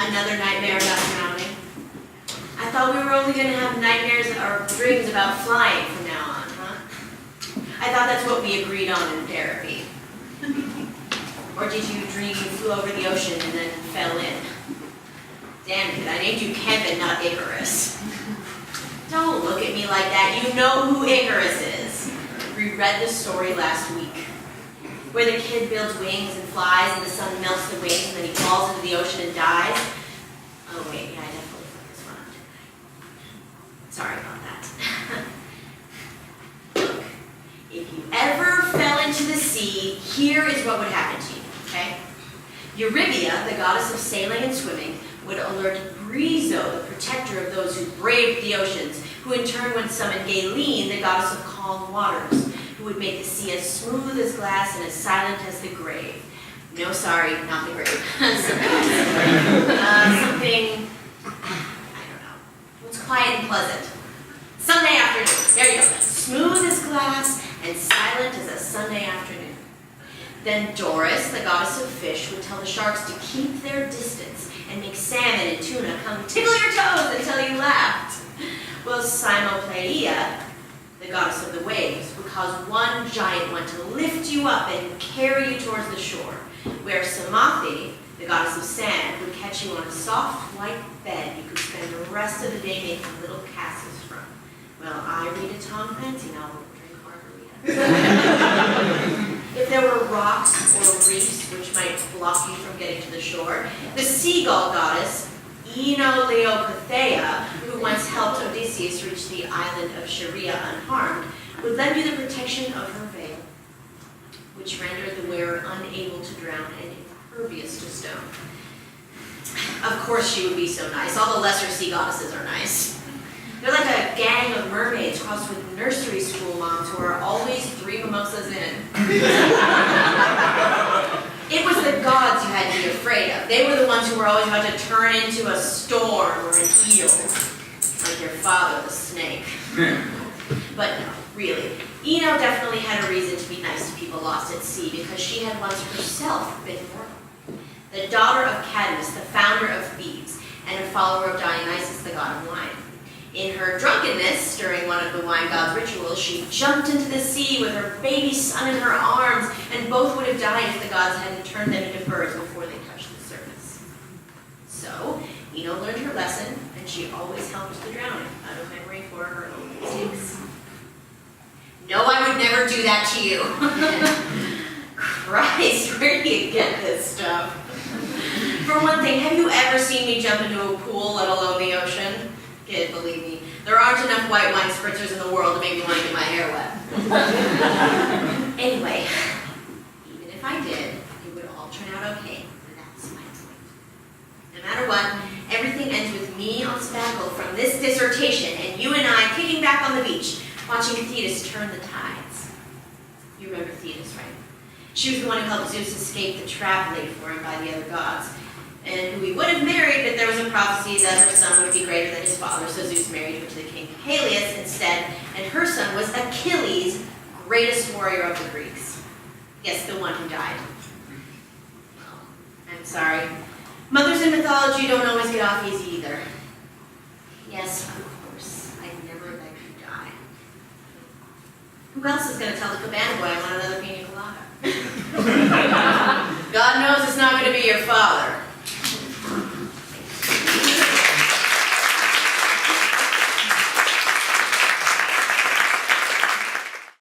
Another nightmare about drowning. I thought we were only going to have nightmares or dreams about flying from now on, huh? I thought that's what we agreed on in therapy. Or did you dream you flew over the ocean and then fell in? Damn it, I named you Kevin, not Icarus. Don't look at me like that. You know who Icarus is. We read this story last week, where the kid builds wings and flies and the sun melts the wings and then he falls into the ocean and dies. Oh wait, yeah, I definitely put this one up, didn't I? Sorry about that. Look, if you ever fell into the sea, here is what would happen to you, okay? Eurybia, the goddess of sailing and swimming, would alert Brizo, the protector of those who braved the oceans, who in turn would summon Galeen, the goddess of calm waters, who would make the sea as smooth as glass and as silent as the grave. No, sorry, not the grave. Something, I don't know. What's quiet and pleasant? Sunday afternoon. There you go. Smooth as glass and silent as a Sunday afternoon. Then Doris, the goddess of fish, would tell the sharks to keep their distance and make salmon and tuna come tickle your toes until you laughed. Well, Simopleia, the goddess of the waves, would cause one giant one to lift you up and carry you towards the shore, where Samathi, the goddess of sand, would catch you on a soft white bed you could spend the rest of the day making little castles from. Well, I read a Tom Clancy novel, drink margarita. If there were rocks or reefs which might block you from getting to the shore, the seagull goddess, Enoleopathea, who once helped Odysseus reach the island of Sharia unharmed, would lend you the protection of her veil, which rendered the wearer unable to drown and impervious to stone. Of course she would be so nice. All the lesser sea goddesses are nice. They're like a gang of mermaids crossed with nursery school moms who are always 3 mimosas in. It was the gods you had to be afraid of. They were the ones who were always about to turn into a storm or an eel, like your father, the snake. But no, really. Eno definitely had a reason to be nice to people lost at sea because she had once herself been mortal. The daughter of Cadmus, the founder of Thebes, and a follower of Dionysus, the god of wine. In her drunkenness, during one of the wine god's rituals, she jumped into the sea with her baby son in her arms, and both would have died if the gods hadn't turned them into birds before they touched the surface. So, Eno learned her lesson, and she always helped the drowning out of memory for her own mistakes. No, I would never do that to you. Christ, where do you get this stuff? For one thing, have you ever seen me jump into a pool, let alone the ocean? Kid, believe me, there aren't enough white wine spritzers in the world to make me want to get my hair wet. Anyway, even if I did, it would all turn out okay, and that's my point. No matter what, everything ends with me on sabbatical from this dissertation, and you and I kicking back on the beach, watching Thetis turn the tides. You remember Thetis, right? She was the one who helped Zeus escape the trap laid for him by the other gods, and who he would have married, but there was a prophecy that her son would be greater than his father, so Zeus married her to the king Peleus instead, and her son was Achilles, greatest warrior of the Greeks. Yes, the one who died. Well, I'm sorry. Mothers in mythology don't always get off easy either. Yes, of course, I'd never let you die. Who else is going to tell the cabana boy I want another pina colada?